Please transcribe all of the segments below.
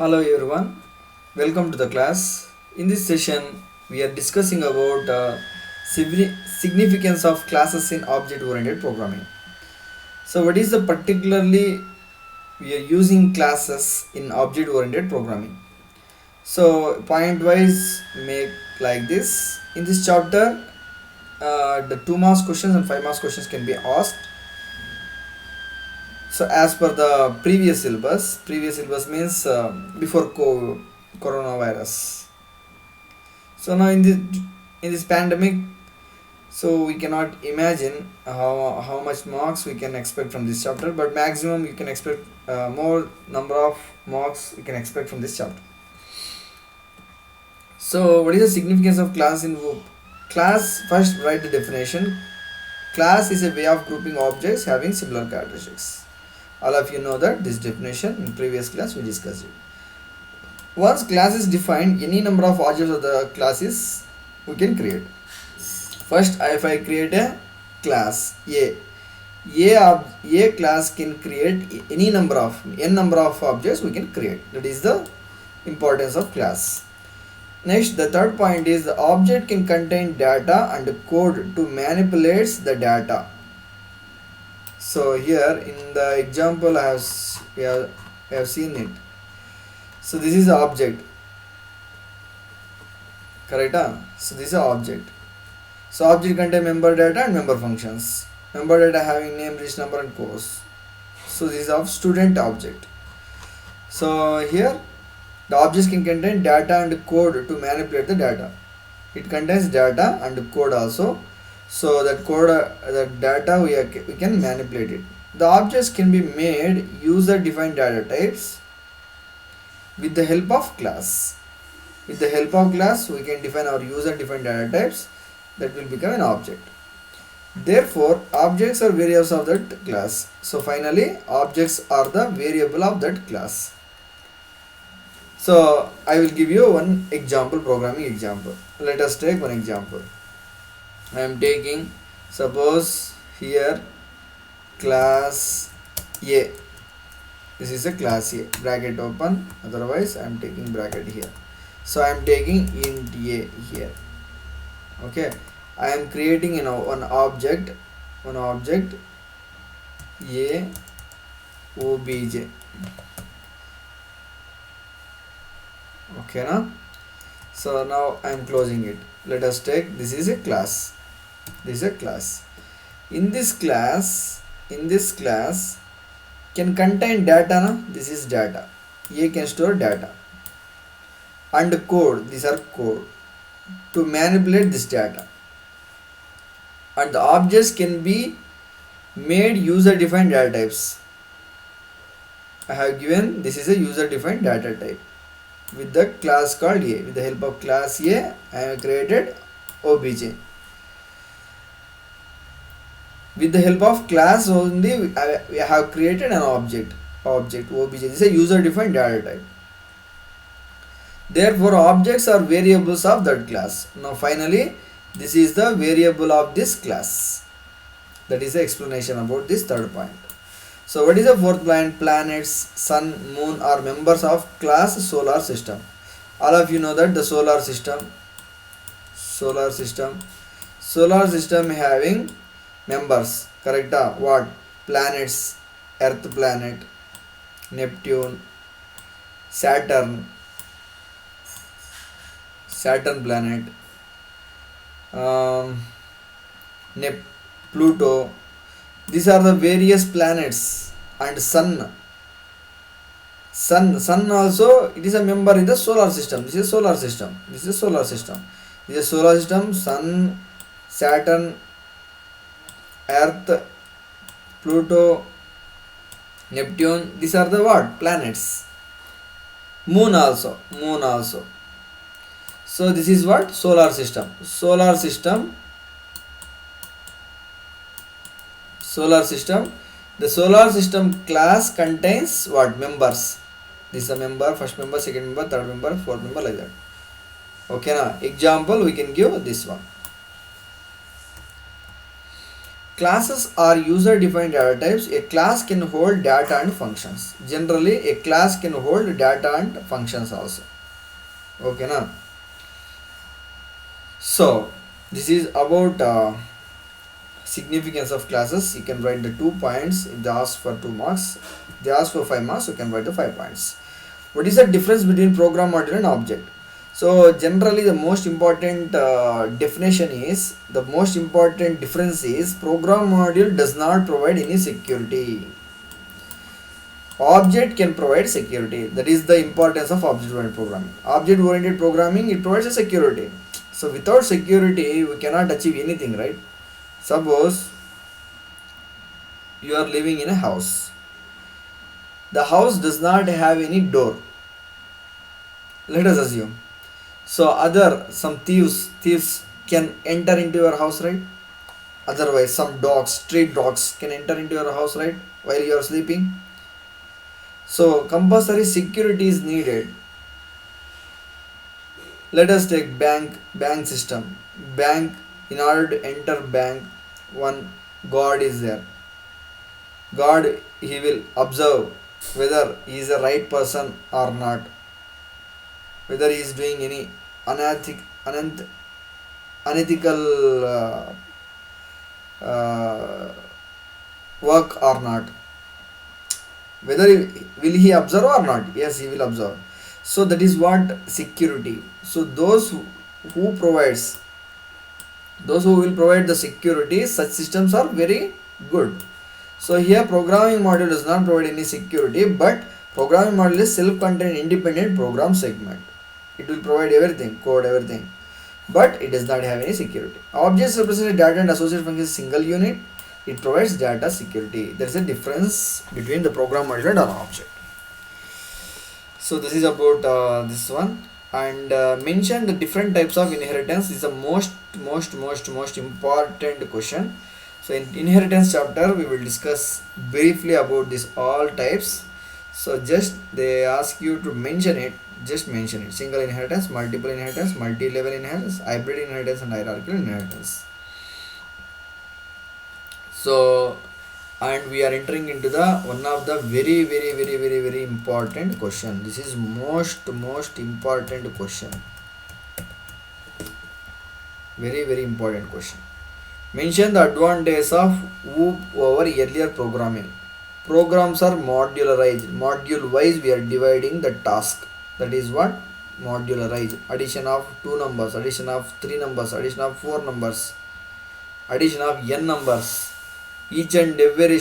Hello everyone, welcome to the class. In this session, we are discussing about significance of classes in object-oriented programming. So, what is the particularly we are using classes in object-oriented programming? So, point-wise, make like this. In this chapter, the 2 marks questions and 5 marks questions can be asked. So, as per the previous syllabus means before coronavirus. So now in this pandemic, so we cannot imagine how much marks we can expect from this chapter, but maximum you can expect more number of marks we can expect from this chapter. So what is the significance of class in Whoop? Class, first write the definition. Class is a way of grouping objects having similar characteristics. All of you know that this definition in previous class we discussed it. Once class is defined, any number of objects of the classes we can create. First, if I create a class A class can create any number of n number of objects we can create. That is the importance of class. Next, the third point is the object can contain data and code to manipulate the data. So here in the example we have seen it. So this is the object, correct? So this is the object. So object contain member data and member functions. Member data having name, register number and course. So this is of student object. So here the objects can contain data and code to manipulate the data. It contains data and code also. So that code, that data we can manipulate it. The objects can be made user defined data types with the help of class. With the help of class, we can define our user defined data types that will become an object. Therefore, objects are variables of that class. So finally, objects are the variable of that class. So I will give you one example, programming example. Let us take one example. I am taking, suppose here class A. This is a class A, bracket open, otherwise I am taking bracket here. So I am taking int A here. Okay, I am creating one object A obj. Okay, now so now I am closing it. Let us take, this is a class. In this class can contain data. No? This is data. A can store data and code. These are code to manipulate this data. And the objects can be made user defined data types. I have given this is a user defined data type with the class called A. With the help of class A, I have created obj. With the help of class only, we have created an object obj. This is a user defined data type. Therefore, objects are variables of that class. Now finally, this is the variable of this class. That is the explanation about this third point. So what is the fourth point? Planets, sun, moon are members of class solar system. All of you know that the solar system having members, correct? What? Planets, Earth planet, Neptune, Saturn planet, Pluto. These are the various planets. And sun also, it is a member in the solar system. This is solar system. Sun, Saturn, Earth, Pluto, Neptune. These are the what? Planets. Moon also. So this is what? Solar system. The solar system class contains what? Members. This is a member, first member, second member, third member, fourth member, like that. Okay, now example we can give this one. Classes are user defined data types. A class can hold data and functions. Generally a class can hold data and functions also. Okay na. So this is about significance of classes. You can write the 2 points. If they ask for 2 marks, if they ask for 5 marks, you can write the 5 points. What is the difference between program module and object? So generally the most important definition is, the most important difference is, program module does not provide any security. Object can provide security. That is the importance of object oriented programming. Object oriented programming, it provides a security. So without security we cannot achieve anything, right? Suppose you are living in a house. The house does not have any door. Let us assume. So some thieves can enter into your house, right? Otherwise some dogs, street dogs can enter into your house, right, while you are sleeping. So compulsory security is needed. Let us take bank system. Bank, in order to enter bank, one guard is there. Guard, he will observe whether he is a right person or not, whether he is doing any unethical work or not. Whether will he observe or not? Yes, he will observe. So that is what security. So those who provides, those who will provide the security, such systems are very good. So here programming module does not provide any security, but programming module is self-contained independent program segment. It will provide everything, code, everything, but it does not have any security. Objects represent data and associated functions single unit. It provides data security. There is a difference between the program module and an object. So this is about this one. And mention the different types of inheritance is the most important question. So in inheritance chapter we will discuss briefly about this all types. So just they ask you to mention it, just mention it. Single inheritance, multiple inheritance, multi-level inheritance, hybrid inheritance and hierarchical inheritance. So, and we are entering into the one of the very important question. This is most important question. Very important question. Mention the advantage of OOP over earlier programming. Programs are modularized. Module wise we are dividing the task. That is what? Modularized. Addition of 2 numbers, addition of 3 numbers, addition of 4 numbers, addition of n numbers. Each and every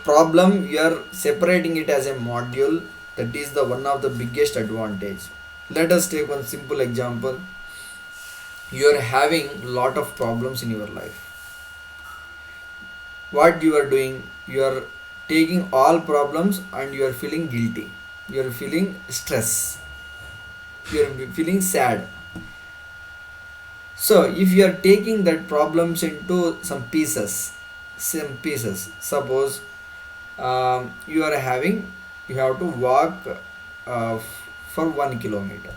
problem you are separating it as a module. That is the one of the biggest advantage. Let us take one simple example. You are having lot of problems in your life. What you are doing? You are taking all problems and you are feeling guilty. You are feeling stress. You are feeling sad. So if you are taking that problems into some pieces, suppose you have to walk for 1 kilometer,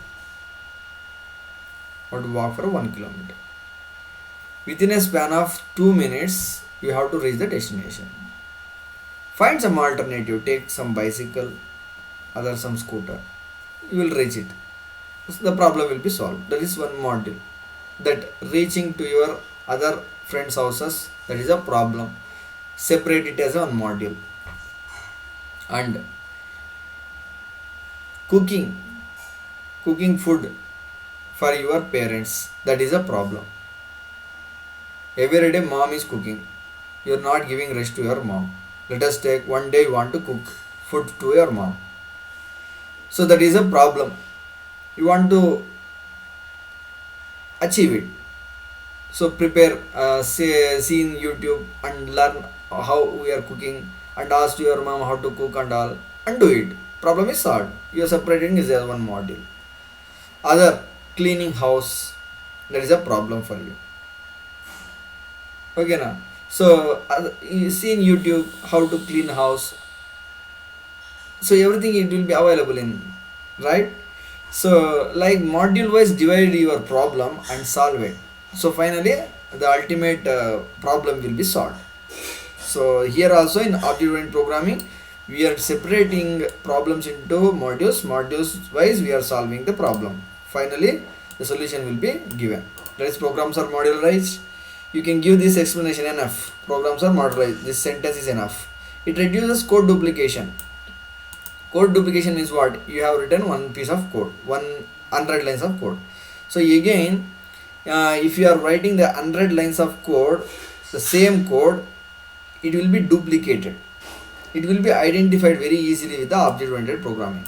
or to walk for 1 kilometer. Within a span of 2 minutes, you have to reach the destination. Find some alternative, take some bicycle, other some scooter. You will reach it. So the problem will be solved. That is one module. That reaching to your other friends' houses, that is a problem. Separate it as one module. And cooking food for your parents, that is a problem. Every day mom is cooking. You are not giving rest to your mom. Let us take one day you want to cook food to your mom. So that is a problem. You want to achieve it. So prepare, see in YouTube and learn how we are cooking, and ask your mom how to cook and all, and do it. Problem is solved. You are separating is as one module. Other, cleaning house, that is a problem for you. Okay now. So you see in YouTube how to clean house. So everything it will be available in, right? So like module wise divide your problem and solve it. So finally the ultimate problem will be solved. So here also in object-oriented programming, we are separating problems into modules wise we are solving the problem. Finally the solution will be given. That is, programs are modularized. You can give this explanation enough. Programs are modularized. This sentence is enough. It reduces code duplication. Code duplication means what? You have written one piece of code, 100 lines of code. So again, if you are writing the 100 lines of code, the same code, it will be duplicated. It will be identified very easily with the object-oriented programming.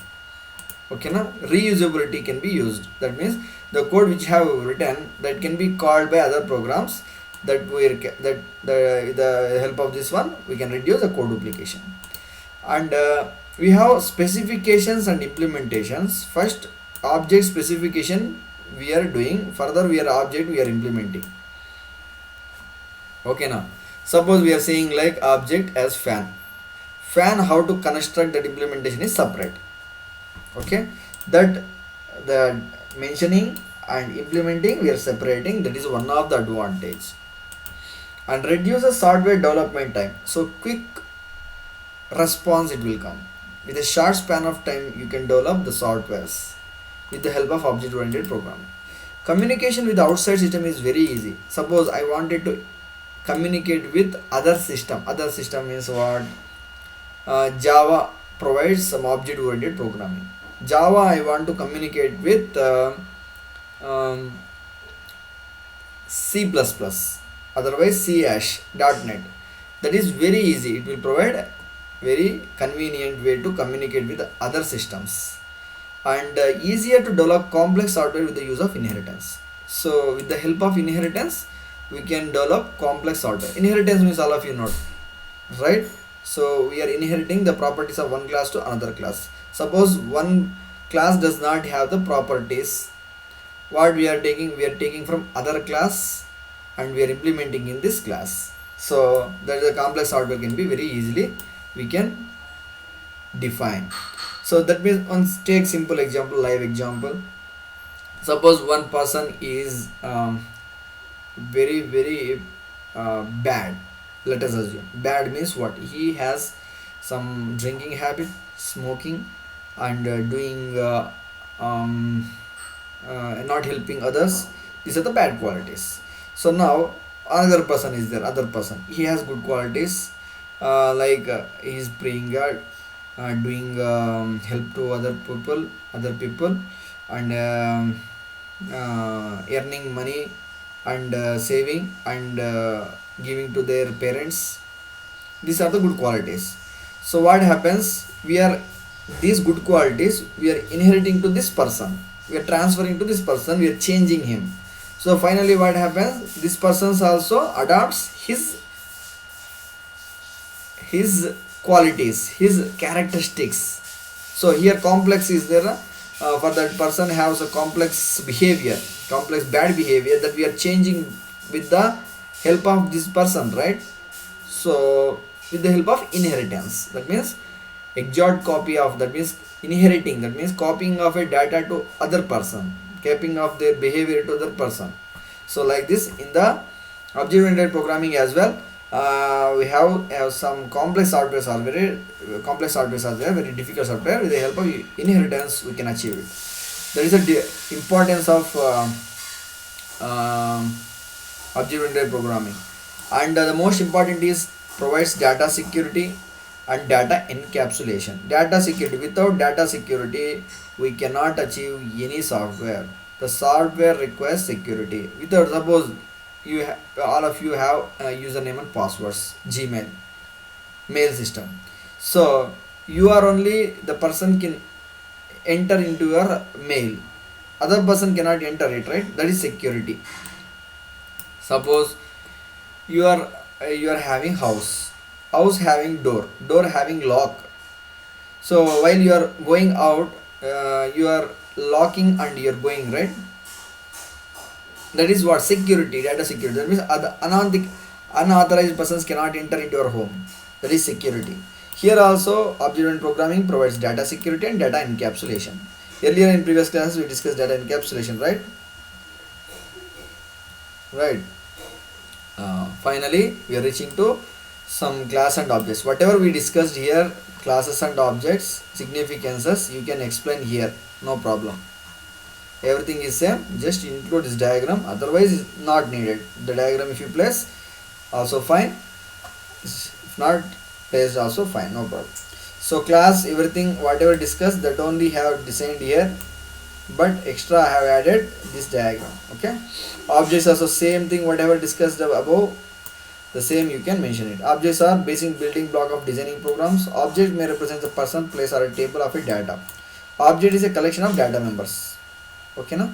Okay, now reusability can be used. That means the code which have written, that can be called by other programs. That the help of this one, we can reduce the code duplication. And we have specifications and implementations. First, object specification we are doing. Further, we are object we are implementing. Okay, now suppose we are saying like object as fan. Fan, how to construct that implementation is separate. Okay, that the mentioning and implementing we are separating. That is one of the advantage. And reduces software development time. So quick response it will come. With a short span of time you can develop the softwares with the help of object oriented programming. Communication with the outside system is very easy. Suppose I wanted to communicate with other system. Other system means what? Java provides some object oriented programming. Java I want to communicate with C++, otherwise C#.NET. That is very easy. It will provide very convenient way to communicate with other systems, and easier to develop complex software with the use of inheritance. So with the help of inheritance we can develop complex software. Inheritance means all of you know, right? So we are inheriting the properties of one class to another class. Suppose one class does not have the properties, what we are taking from other class and we are implementing in this class. So that is a complex software can be very easily we can define. So that means, let's take simple example, live example. Suppose one person is very bad. Let us assume bad means what? He has some drinking habit, smoking, and doing not helping others. These are the bad qualities. So now another person is there, other person, he has good qualities, he is praying God, doing help to other people, and earning money, and saving, and giving to their parents. These are the good qualities. So what happens? These good qualities we are inheriting to this person, we are transferring to this person, we are changing him. So finally what happens? This person also adopts his qualities, his characteristics. So here complex is there, for that person has a complex behavior, complex bad behavior, that we are changing with the help of this person, right? So with the help of inheritance, that means exact copy of, that means inheriting, that means copying of a data to other person, copying of their behavior to other person. So like this in the object oriented programming as well, we have some complex softwares are very very difficult software. With the help of inheritance we can achieve it. There is a importance of object oriented programming. And the most important is provides data security and data encapsulation. Data security, without data security we cannot achieve any software. The software requires security. Without, suppose all of you have username and passwords, Gmail, mail system. So you are only the person can enter into your mail, other person cannot enter it, right? That is security. Suppose you are having house having door having lock. So while you are going out, you are locking and you are going, right? That is what? Security, data security. That means unauthorized persons cannot enter into your home. That is security. Here also object-oriented programming provides data security and data encapsulation. Earlier in previous classes we discussed data encapsulation, right? Finally, we are reaching to some class and objects. Whatever we discussed here, classes and objects, significances, you can explain here, no problem. Everything is same, just include this diagram, otherwise it's not needed. The diagram if you place, also fine. If not placed, also fine, no problem. So class, everything, whatever discussed, that only have designed here, but extra I have added this diagram. Okay. Objects also same thing, whatever discussed above, the same you can mention it. Objects are basic building block of designing programs. Object may represent a person, place, or a table of a data. Object is a collection of data members. Okay, now.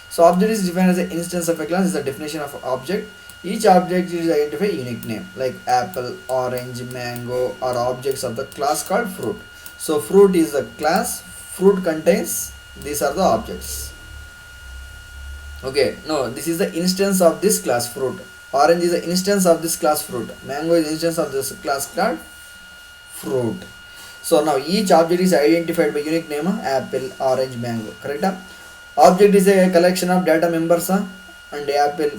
So object is defined as an instance of a class. Is the definition of object. Each object is identified a unique name like apple, orange, mango are objects of the class called fruit. So fruit is the class. Fruit contains, these are the objects. Okay, no, this is the instance of this class fruit. Orange is the instance of this class fruit. Mango is instance of this class called fruit. So now each object is identified by unique name apple, orange, mango. Correct? Object is a collection of data members and apple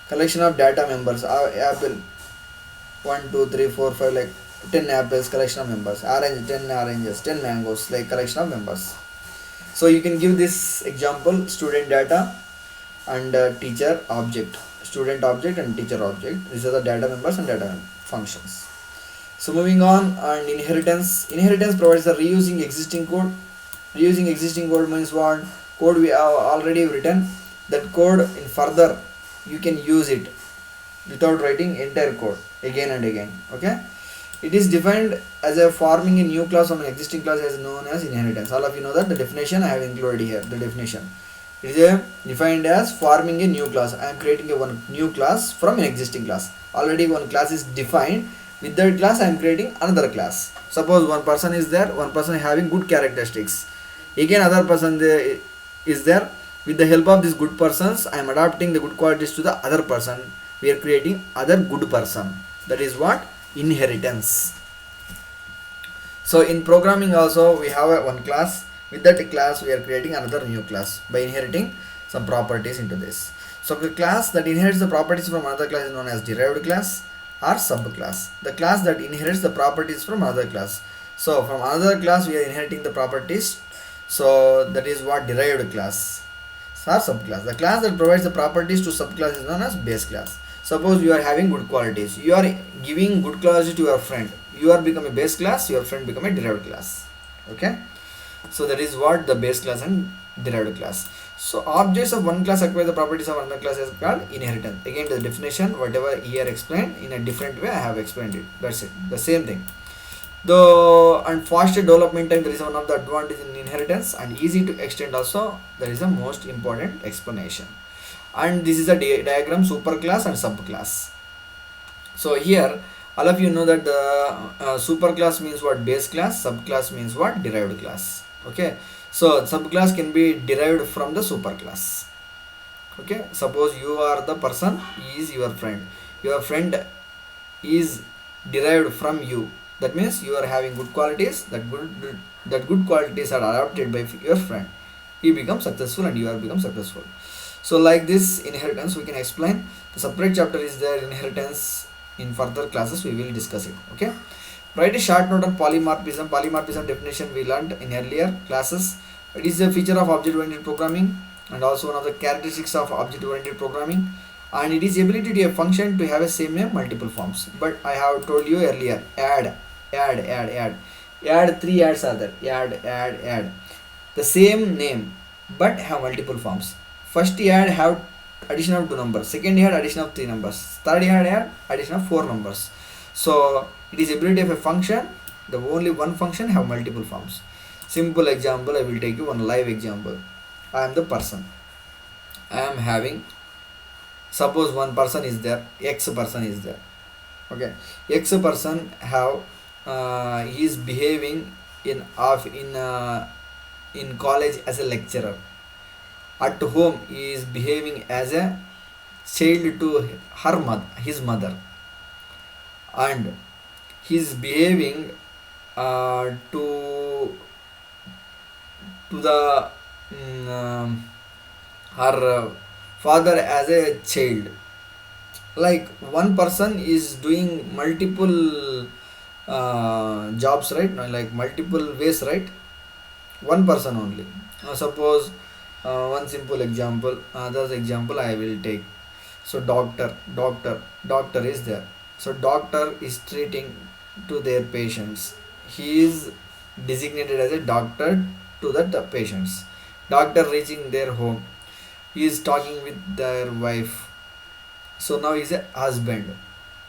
collection of data members. Apple 1, 2, 3, 4, 5 like 10 apples collection of members. Orange 10 oranges, 10 mangoes like collection of members. So you can give this example student data and teacher object. Student object and teacher object. These are the data members and data functions. So moving on, and inheritance. Inheritance provides the reusing existing code. Reusing existing code means what? Code we have already written. That code in further you can use it without writing entire code again and again. Okay. It is defined as a forming a new class from an existing class as known as inheritance. All of you know that the definition I have included here. The definition. It is defined as forming a new class. I am creating a one new class from an existing class. Already one class is defined. With that class I am creating another class. Suppose one person is there, one person having good characteristics. Again other person is there. With the help of these good persons, I am adapting the good qualities to the other person. We are creating other good person. That is what? Inheritance. So in programming also we have one class. With that class we are creating another new class by inheriting some properties into this. So the class that inherits the properties from another class is known as derived class or subclass. The class that inherits the properties from another class. So from another class we are inheriting the properties. So that is what derived class or subclass. The class that provides the properties to subclass is known as base class. Suppose you are having good qualities. You are giving good qualities to your friend. You are become a base class, your friend become a derived class. Okay. So that is what the base class and derived class. So objects of one class acquire the properties of another class is called inheritance. Again the definition whatever here explained in a different way I have explained it. That's it. The same thing. The and faster development time, there is one of the advantage in inheritance, and easy to extend also, that is the most important explanation. And this is a diagram superclass and subclass. So here all of you know that the superclass means what? Base class. Subclass means what? Derived class. Okay. So subclass can be derived from the superclass. Okay. Suppose you are the person, he is your friend. Your friend is derived from you. That means you are having good qualities. That good qualities are adopted by your friend. He becomes successful and you are become successful. So like this inheritance we can explain. The separate chapter is there, inheritance. In further classes we will discuss it. Okay. Write a short note on polymorphism. Polymorphism definition we learned in earlier classes. It is a feature of object-oriented programming and also one of the characteristics of object-oriented programming. And it is ability to a function to have a same name multiple forms. But I have told you earlier, add. 3 adds are there. Add. The same name but have multiple forms. First add have addition of 2 numbers. Second add addition of 3 numbers. Third add addition of 4 numbers. So it is ability of a function. The only one function have multiple forms. Simple example, I will take you one live example. I am the person. I am having, suppose one person is there, X person is there. Okay, X person have he is behaving in college as a lecturer. At home he is behaving as a child to his mother, and he is behaving to the her father as a child. like one person is doing multiple jobs, right? No, like multiple ways, right? One person only. Suppose one simple example, other example I will take. So doctor is there. So doctor is treating to their patients. He is designated as a doctor to the patients. Doctor reaching their home, he is talking with their wife. So now he's a husband.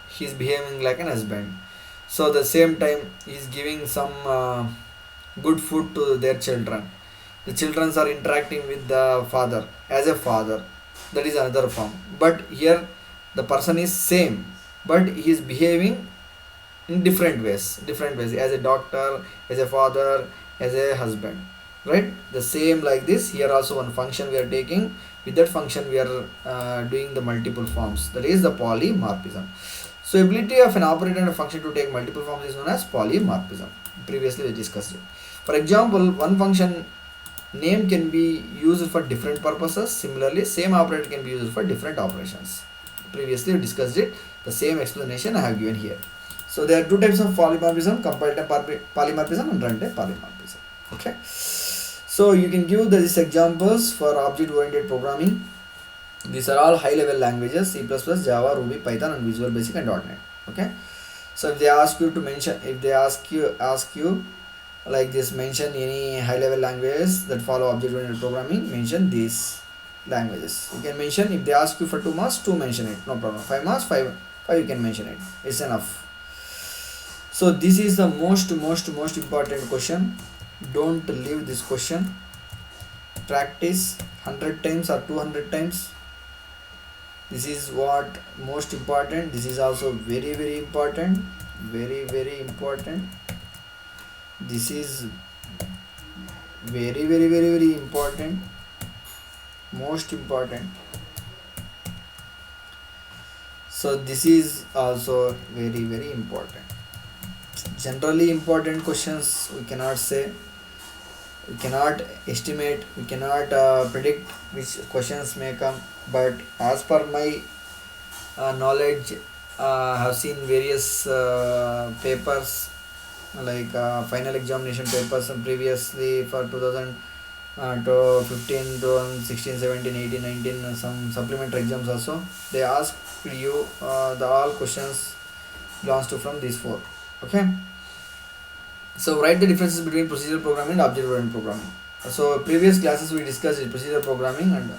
He's behaving like an husband. So the same time he's giving some good food to their children. The children are interacting with the father as a father. That is another form. But here the person is same, but he is behaving in different ways, as a doctor, as a father, as a husband, right? The same like this here also, one function we are taking, with that function we are doing the multiple forms, that is the polymorphism. So ability of an operator and a function to take multiple forms is known as polymorphism. Previously we discussed it. For example, one function name can be used for different purposes. Similarly, same operator can be used for different operations. Previously we discussed it. The same explanation I have given here. So there are two types of polymorphism: comparative polymorphism and runtime polymorphism. Okay. So you can give these examples for object-oriented programming. These are all high-level languages: C++, Java, Ruby, Python, and Visual Basic and .NET. Okay. So if they ask you to mention, if they ask you like this, mention any high-level languages that follow object-oriented programming, mention these languages. You can mention, if they ask you for 2 marks, 2 mention it, no problem. 5 marks, 5 you can mention it. It's enough. So this is the most important question. Don't leave this question. Practice 100 times or 200 times. This is what most important. This is also very important. Very important. This is very important. Most important. So this is also very important. Generally important questions we cannot say, we cannot estimate, we cannot predict which questions may come, but as per my knowledge, I have seen various papers, like final examination papers, and previously for 2015, 2016, 17, 18, 19, some supplementary exams also, they asked you the all questions belongs to from these four. Okay. So write the differences between procedural programming and object oriented programming. So previous classes we discussed procedural programming and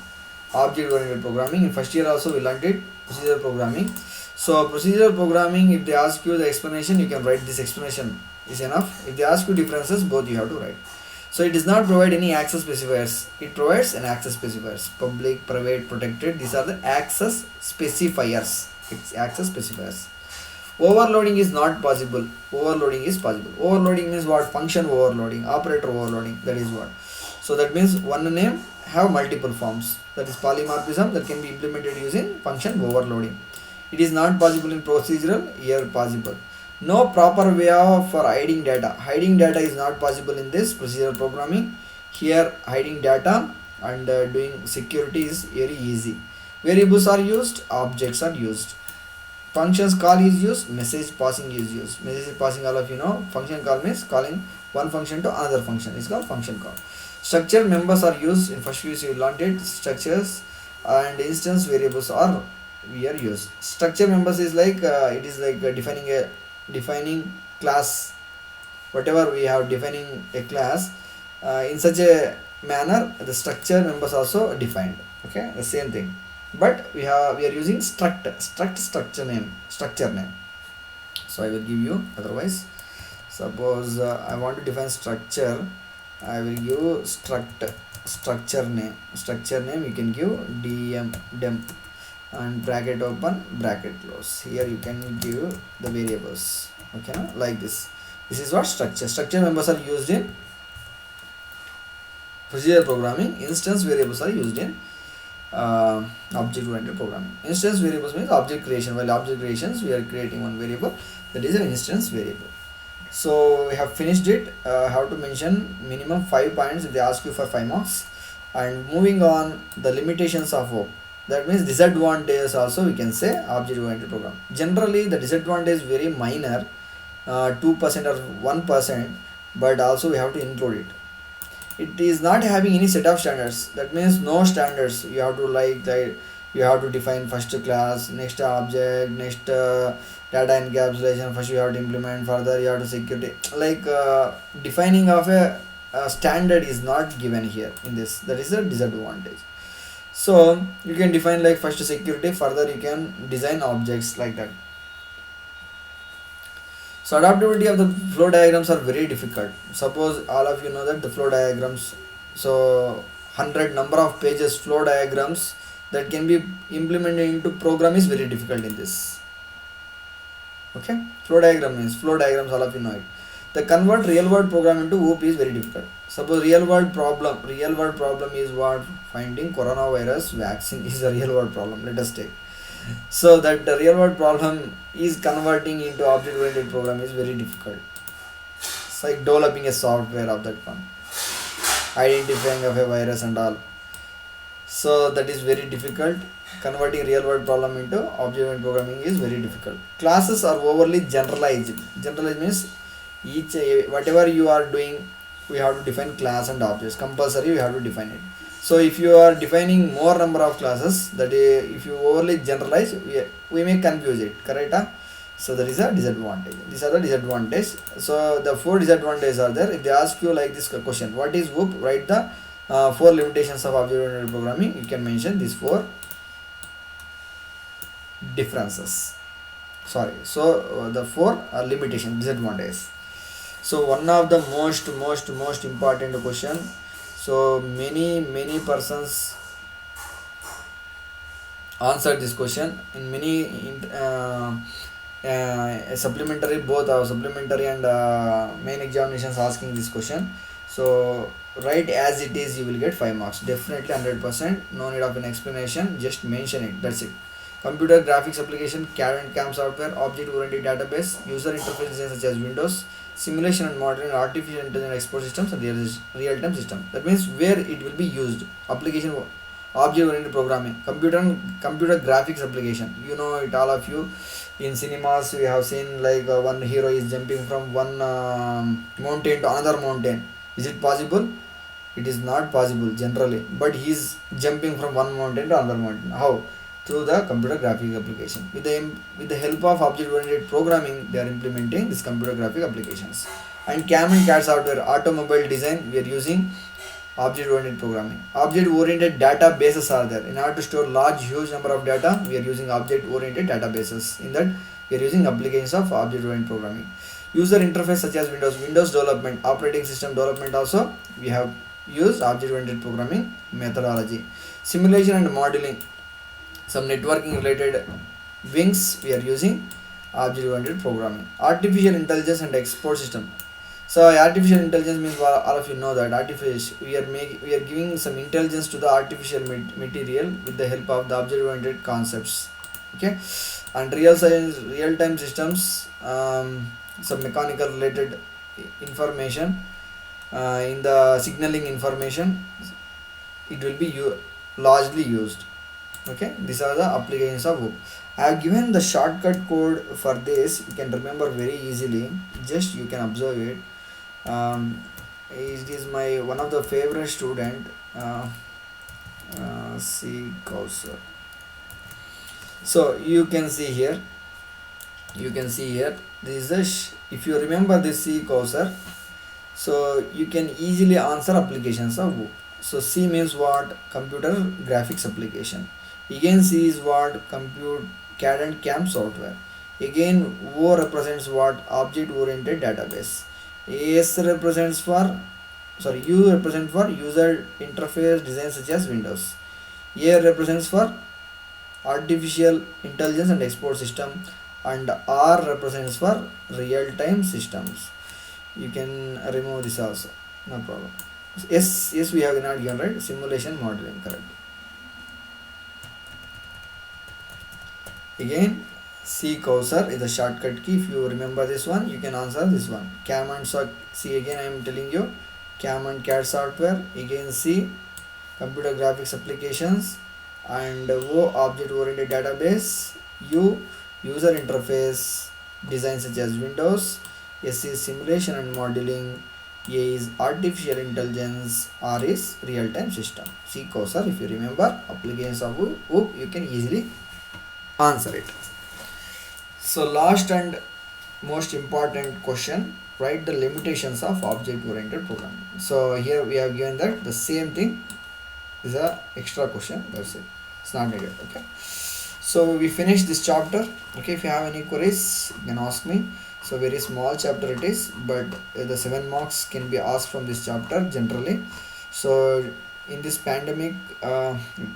object oriented programming. In first year also we learned it, procedural programming. So procedural programming, if they ask you the explanation, you can write this explanation is enough. If they ask you differences, both you have to write. So it does not provide any access specifiers. It provides an access specifiers. Public, private, protected. These are the access specifiers. It's access specifiers. Overloading is not possible. Overloading is possible. Overloading means what? Function overloading, operator overloading. That is what. So that means one name have multiple forms. That is polymorphism that can be implemented using function overloading. It is not possible in procedural. Here possible. No proper way for hiding data. Hiding data is not possible in this procedural programming. Here hiding data and doing security is very easy. Variables are used. Objects are used. Functions call is used, message passing is used. Message passing, all of you know. Function call means calling one function to another function. It's called function call. Structure members are used. In first use you learned it. Structures and instance variables are we are used. Structure members is like it is like defining class. Whatever we have defining a class in such a manner, the structure members also defined. Okay, the same thing. But we are using structure name. So I will give you, otherwise suppose I want to define structure, I will give structure name you can give dem and bracket open bracket close. Here you can give the variables. Okay, no? Like this is what structure members are used in procedural programming. Instance variables are used in object oriented programming. Instance variables means object creation. While object creations we are creating one variable, that is an instance variable. So we have finished it. How to mention minimum 5 points if they ask you for 5 marks. And moving on, the limitations of OOP. That means disadvantages also we can say object oriented program. Generally the disadvantage is very minor, 2% or 1%, but also we have to include it. It is not having any set of standards. That means no standards. You have to like you have to define first class, next object, next data encapsulation. First you have to implement, further you have to security. Like defining of a standard is not given here in this. That is a disadvantage. So you can define like first security, further you can design objects like that. So adaptability of the flow diagrams are very difficult. Suppose all of you know that the flow diagrams, so 100 number of pages flow diagrams that can be implemented into program is very difficult in this. Okay, flow diagram means flow diagrams, all of you know it. The convert real world program into OOP is very difficult. Suppose real world problem is what? Finding coronavirus vaccine is a real world problem. Let us take. So that the real world problem is converting into object oriented program is very difficult. It's like developing a software of that one, identifying of a virus and all. So that is very difficult. Converting real world problem into object oriented programming is very difficult. Classes are overly generalized. Generalized means each whatever you are doing, we have to define class and objects. Compulsory we have to define it. So if you are defining more number of classes, that if you overly generalize, we may confuse it, correct? So that is a disadvantage. These are the disadvantages. So the 4 disadvantages are there. If they ask you like this question, what is OOP? Write the 4 limitations of object oriented programming. You can mention these 4 differences. Sorry. So the 4 are limitations, disadvantages. So one of the most important question. So many persons answered this question in many supplementary, both our supplementary and main examinations asking this question. So write as it is, you will get 5 marks definitely, 100%. No need of an explanation, just mention it, that's it. Computer graphics application, CAD and CAM software, object oriented database, user interface design such as Windows, simulation and modeling, artificial intelligence export systems, and real time system. That means where it will be used. Application, object oriented programming, computer graphics application. You know it, all of you. In cinemas we have seen like one hero is jumping from one mountain to another mountain. Is it possible? It is not possible generally, but he is jumping from one mountain to another mountain. How? Through the computer graphic application. With the help of object oriented programming, they are implementing this computer graphic applications. And CAM and CAD software, automobile design, we are using object oriented programming. Object oriented databases are there. In order to store large huge number of data, we are using object oriented databases. In that we are using applications of object oriented programming. User interface such as Windows development, operating system development also we have used object oriented programming methodology. Simulation and modeling, some networking related wings, we are using object oriented programming. Artificial intelligence and export system. So artificial intelligence means all of you know that we are giving some intelligence to the artificial material with the help of the object oriented concepts. Okay, and real time systems, some mechanical related information, in the signaling information, it will be largely used. Okay, these are the applications of OOP. I have given the shortcut code for this, you can remember very easily, just you can observe it. It is my one of the favorite student, C Kausar. So you can see here, this is if you remember this C Kausar, so you can easily answer applications of OOP. So C means what? Computer graphics application. Again C is what? Compute CAD and CAM software. Again O represents what? Object oriented database. U represents for user interface design such as Windows. A represents for artificial intelligence and export system, and R represents for real time systems. You can remove this also, no problem. Yes, we have not given, right? Simulation modeling, correct. Again C Kausar is the shortcut key. If you remember this one, you can answer this one. CAM and C, again I am telling you, CAM and CAD software. Again C, computer graphics applications, and O object oriented database, U user interface design such as Windows, S is simulation and modeling, A is artificial intelligence, R is real time system. C Kausar, if you remember applications of OOP, you can easily answer it. So last and most important question, write the limitations of object oriented programming. So here we have given that the same thing is a extra question, that's it, it's not needed. Okay, so we finished this chapter. Okay, if you have any queries you can ask me. So very small chapter it is, but the 7 marks can be asked from this chapter generally. So in this pandemic,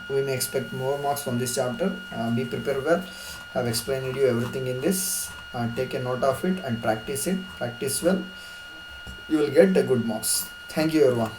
we may expect more marks from this chapter. Be prepared well. I have explained you everything in this. Take a note of it and practice it. Practice well. You will get the good marks. Thank you everyone.